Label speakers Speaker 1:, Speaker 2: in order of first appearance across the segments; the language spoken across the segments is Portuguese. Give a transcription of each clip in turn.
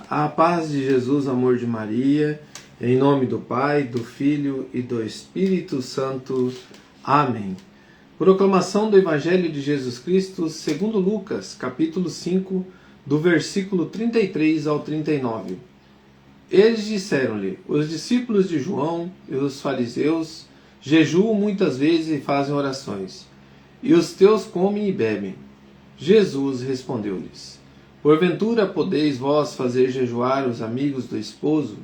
Speaker 1: A paz de Jesus, amor de Maria, em nome do Pai, do Filho e do Espírito Santo. Amém. Proclamação do Evangelho de Jesus Cristo segundo Lucas, capítulo 5, do versículo 33 ao 39. Eles disseram-lhe: os discípulos de João e os fariseus jejuam muitas vezes e fazem orações, e os teus comem e bebem. Jesus respondeu-lhes: porventura podeis vós fazer jejuar os amigos do esposo,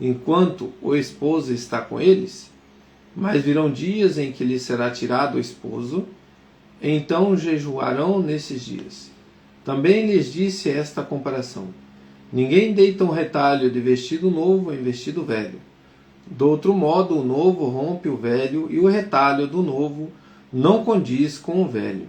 Speaker 1: enquanto o esposo está com eles? Mas virão dias em que lhes será tirado o esposo, então jejuarão nesses dias. Também lhes disse esta comparação: ninguém deita um retalho de vestido novo em vestido velho. Do outro modo, o novo rompe o velho, e o retalho do novo não condiz com o velho.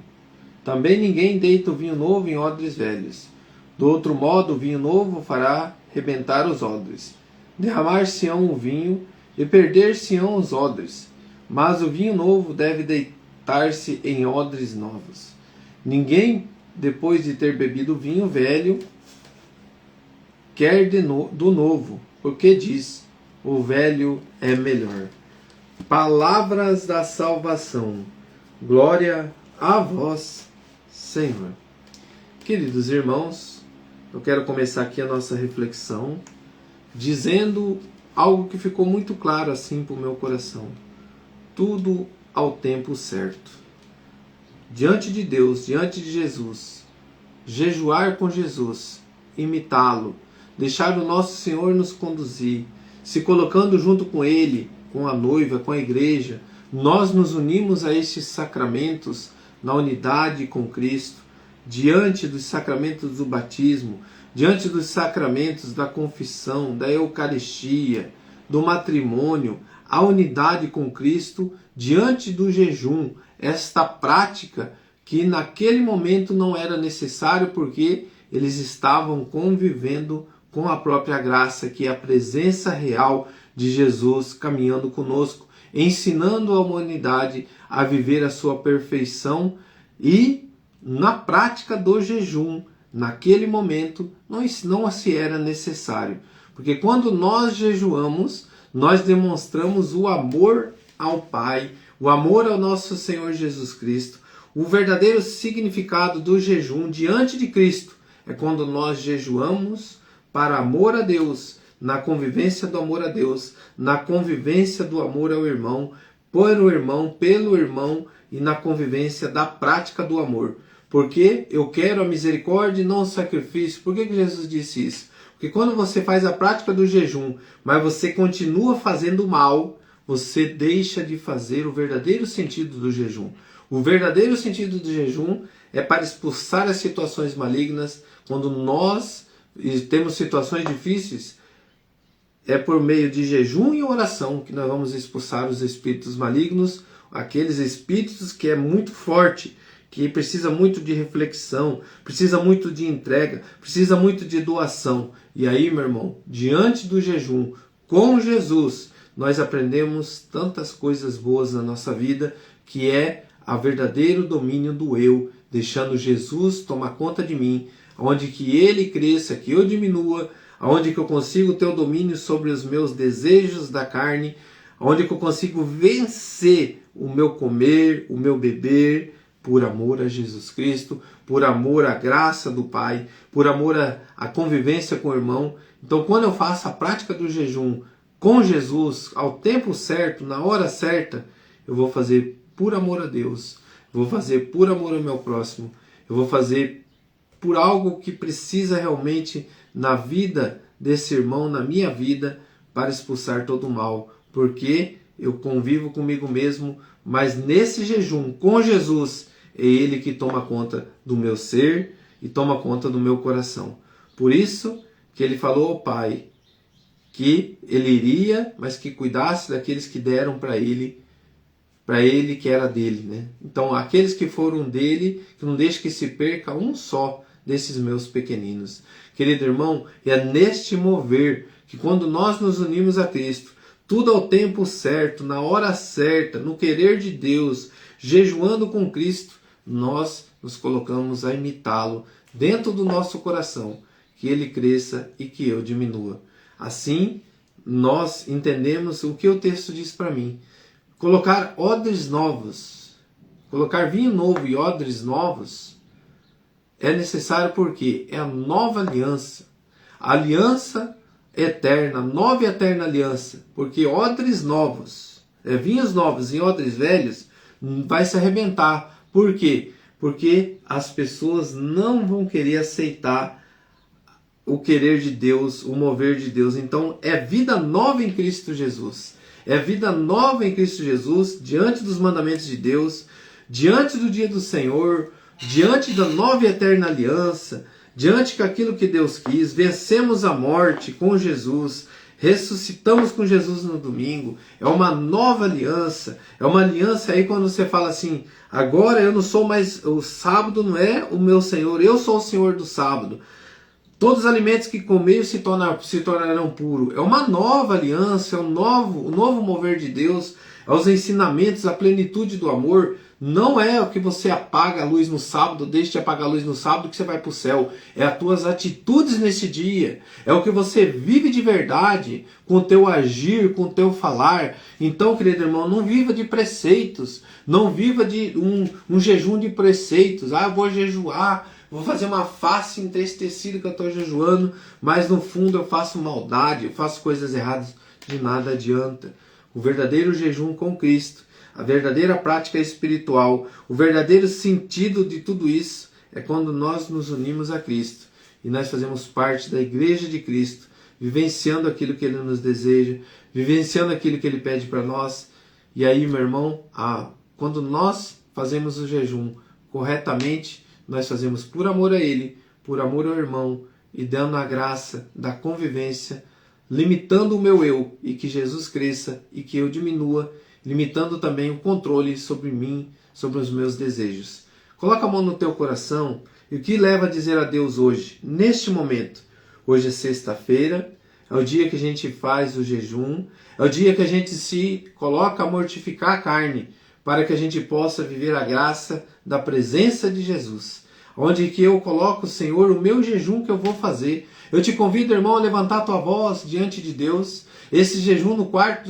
Speaker 1: Também ninguém deita o vinho novo em odres velhos. Do outro modo, o vinho novo fará rebentar os odres. Derramar-se-ão o vinho e perder-se-ão os odres. Mas o vinho novo deve deitar-se em odres novos. Ninguém, depois de ter bebido o vinho velho, quer do novo, porque diz: o velho é melhor. Palavras da salvação. Glória a vós, Senhor. Queridos irmãos, eu quero começar aqui a nossa reflexão dizendo algo que ficou muito claro assim para o meu coração. Tudo ao tempo certo. Diante de Deus, diante de Jesus, jejuar com Jesus, imitá-lo, deixar o nosso Senhor nos conduzir, se colocando junto com Ele, com a noiva, com a igreja, nós nos unimos a estes sacramentos na unidade com Cristo, diante dos sacramentos do batismo, diante dos sacramentos da confissão, da Eucaristia, do matrimônio, a unidade com Cristo, diante do jejum, esta prática que naquele momento não era necessário porque eles estavam convivendo com a própria graça, que é a presença real de Jesus caminhando conosco, ensinando a humanidade a viver a sua perfeição. E na prática do jejum, naquele momento, não se era necessário. Porque quando nós jejuamos, nós demonstramos o amor ao Pai, o amor ao nosso Senhor Jesus Cristo. O verdadeiro significado do jejum diante de Cristo é quando nós jejuamos para amor a Deus, na convivência do amor a Deus, na convivência do amor ao irmão, por o irmão, pelo irmão e na convivência da prática do amor. Porque eu quero a misericórdia e não o sacrifício. Por que Jesus disse isso? Porque quando você faz a prática do jejum, mas você continua fazendo mal, você deixa de fazer o verdadeiro sentido do jejum. O verdadeiro sentido do jejum é para expulsar as situações malignas. Quando nós temos situações difíceis, é por meio de jejum e oração que nós vamos expulsar os espíritos malignos, aqueles espíritos que é muito forte, que precisa muito de reflexão, precisa muito de entrega, precisa muito de doação. E aí, meu irmão, diante do jejum, com Jesus, nós aprendemos tantas coisas boas na nossa vida, que é o verdadeiro domínio do eu, deixando Jesus tomar conta de mim, onde que Ele cresça, que eu diminua, onde que eu consigo ter o domínio sobre os meus desejos da carne, onde que eu consigo vencer o meu comer, o meu beber, por amor a Jesus Cristo, por amor à graça do Pai, por amor à convivência com o irmão. Então, quando eu faço a prática do jejum com Jesus, ao tempo certo, na hora certa, eu vou fazer por amor a Deus, vou fazer por amor ao meu próximo, eu vou fazer por algo que precisa realmente na vida desse irmão, na minha vida, para expulsar todo o mal, porque eu convivo comigo mesmo, mas nesse jejum com Jesus, é Ele que toma conta do meu ser e toma conta do meu coração. Por isso que Ele falou ao Pai que Ele iria, mas que cuidasse daqueles que deram para Ele que era dele, né? Então, aqueles que foram dele, que não deixe que se perca um só desses meus pequeninos. Querido irmão, é neste mover que quando nós nos unimos a Cristo, tudo ao tempo certo, na hora certa, no querer de Deus, jejuando com Cristo, nós nos colocamos a imitá-lo dentro do nosso coração, que ele cresça e que eu diminua. Assim, nós entendemos o que o texto diz para mim. Colocar odres novos, colocar vinho novo e odres novos é necessário porque é a nova aliança. A aliança eterna, nova e eterna aliança. Porque odres novos, vinhos novos e odres velhos, vai se arrebentar. Por quê? Porque as pessoas não vão querer aceitar o querer de Deus, o mover de Deus. Então é vida nova em Cristo Jesus. É vida nova em Cristo Jesus, diante dos mandamentos de Deus, diante do dia do Senhor, diante da nova e eterna aliança, diante daquilo que Deus quis. Vencemos a morte com Jesus, ressuscitamos com Jesus no domingo. É uma nova aliança. É uma aliança aí quando você fala assim, agora eu não sou mais, o sábado não é o meu Senhor, eu sou o Senhor do sábado. Todos os alimentos que comer se tornarão puros. É uma nova aliança, é o novo mover de Deus, é os ensinamentos, a plenitude do amor. Não é o que você apaga a luz no sábado, deixa de apagar a luz no sábado que você vai para o céu. É as tuas atitudes nesse dia. É o que você vive de verdade, com o teu agir, com o teu falar. Então, querido irmão, não viva de preceitos. Não viva de um jejum de preceitos. Eu vou jejuar, vou fazer uma face entristecida que eu estou jejuando, mas no fundo eu faço maldade, eu faço coisas erradas, de nada adianta. O verdadeiro jejum com Cristo, a verdadeira prática espiritual, o verdadeiro sentido de tudo isso é quando nós nos unimos a Cristo e nós fazemos parte da Igreja de Cristo, vivenciando aquilo que Ele nos deseja, vivenciando aquilo que Ele pede para nós. E aí, meu irmão, quando nós fazemos o jejum corretamente, nós fazemos por amor a Ele, por amor ao irmão e dando a graça da convivência, limitando o meu eu e que Jesus cresça e que eu diminua, limitando também o controle sobre mim, sobre os meus desejos. Coloca a mão no teu coração e o que leva a dizer a Deus hoje, neste momento. Hoje é sexta-feira, é o dia que a gente faz o jejum, é o dia que a gente se coloca a mortificar a carne, para que a gente possa viver a graça da presença de Jesus. Onde que eu coloco, Senhor, o meu jejum que eu vou fazer. Eu te convido, irmão, a levantar a tua voz diante de Deus. Esse jejum no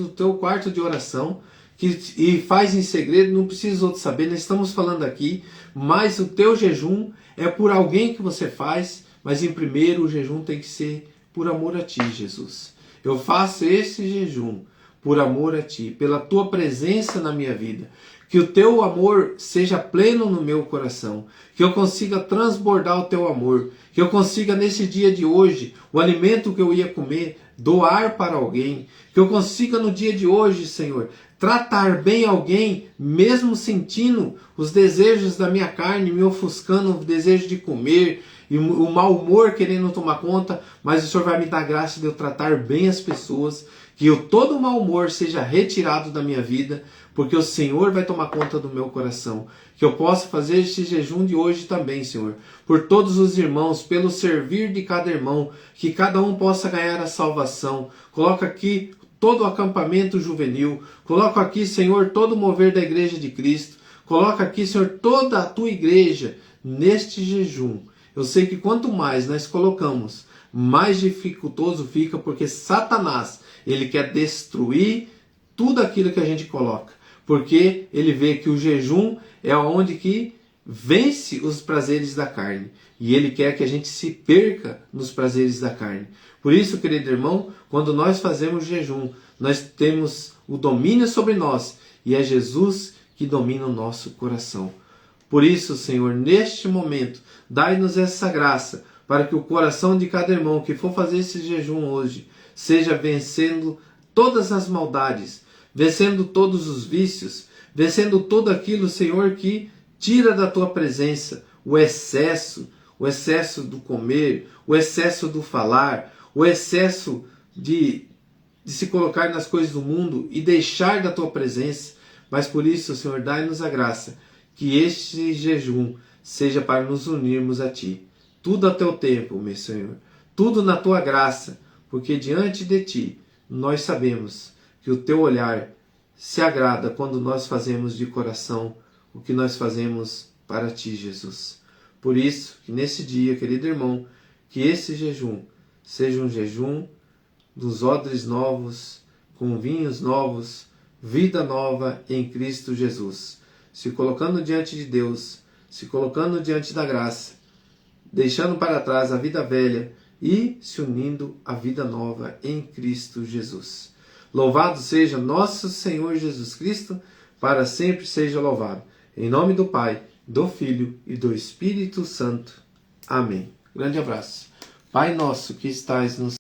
Speaker 1: teu quarto de oração. E faz em segredo, não precisa outro saber. Nós estamos falando aqui, mas o teu jejum é por alguém que você faz. Mas em primeiro o jejum tem que ser por amor a ti, Jesus. Eu faço esse jejum por amor a ti, pela tua presença na minha vida. Que o teu amor seja pleno no meu coração. Que eu consiga transbordar o teu amor. Que eu consiga nesse dia de hoje, o alimento que eu ia comer, doar para alguém. Que eu consiga no dia de hoje, Senhor, tratar bem alguém, mesmo sentindo os desejos da minha carne, me ofuscando o desejo de comer, e o mau humor querendo tomar conta, mas o Senhor vai me dar graça de eu tratar bem as pessoas, que todo o mau humor seja retirado da minha vida, porque o Senhor vai tomar conta do meu coração. Que eu possa fazer este jejum de hoje também, Senhor, por todos os irmãos, pelo servir de cada irmão, que cada um possa ganhar a salvação. Coloca aqui todo o acampamento juvenil, coloca aqui, Senhor, todo o mover da Igreja de Cristo, coloca aqui, Senhor, toda a tua igreja neste jejum. Eu sei que quanto mais nós colocamos, mais dificultoso fica, porque Satanás, ele quer destruir tudo aquilo que a gente coloca, porque ele vê que o jejum é onde que vence os prazeres da carne, e ele quer que a gente se perca nos prazeres da carne. Por isso, querido irmão, quando nós fazemos jejum, nós temos o domínio sobre nós, e é Jesus que domina o nosso coração. Por isso, Senhor, neste momento, dai-nos essa graça, para que o coração de cada irmão que for fazer esse jejum hoje, seja vencendo todas as maldades, vencendo todos os vícios, vencendo tudo aquilo, Senhor, que tira da tua presença o excesso do comer, o excesso do falar, o excesso de se colocar nas coisas do mundo e deixar da tua presença. Mas por isso, Senhor, dai-nos a graça que este jejum seja para nos unirmos a ti. Tudo a teu tempo, meu Senhor, tudo na tua graça, porque diante de ti nós sabemos que o teu olhar se agrada quando nós fazemos de coração o que nós fazemos para ti, Jesus. Por isso, que nesse dia, querido irmão, Que esse jejum seja um jejum dos odres novos, com vinhos novos, vida nova em Cristo Jesus. Se colocando diante de Deus, se colocando diante da graça, deixando para trás a vida velha e se unindo à vida nova em Cristo Jesus. Louvado seja nosso Senhor Jesus Cristo, para sempre seja louvado. Em nome do Pai, do Filho e do Espírito Santo. Amém. Grande abraço. Pai nosso que estais no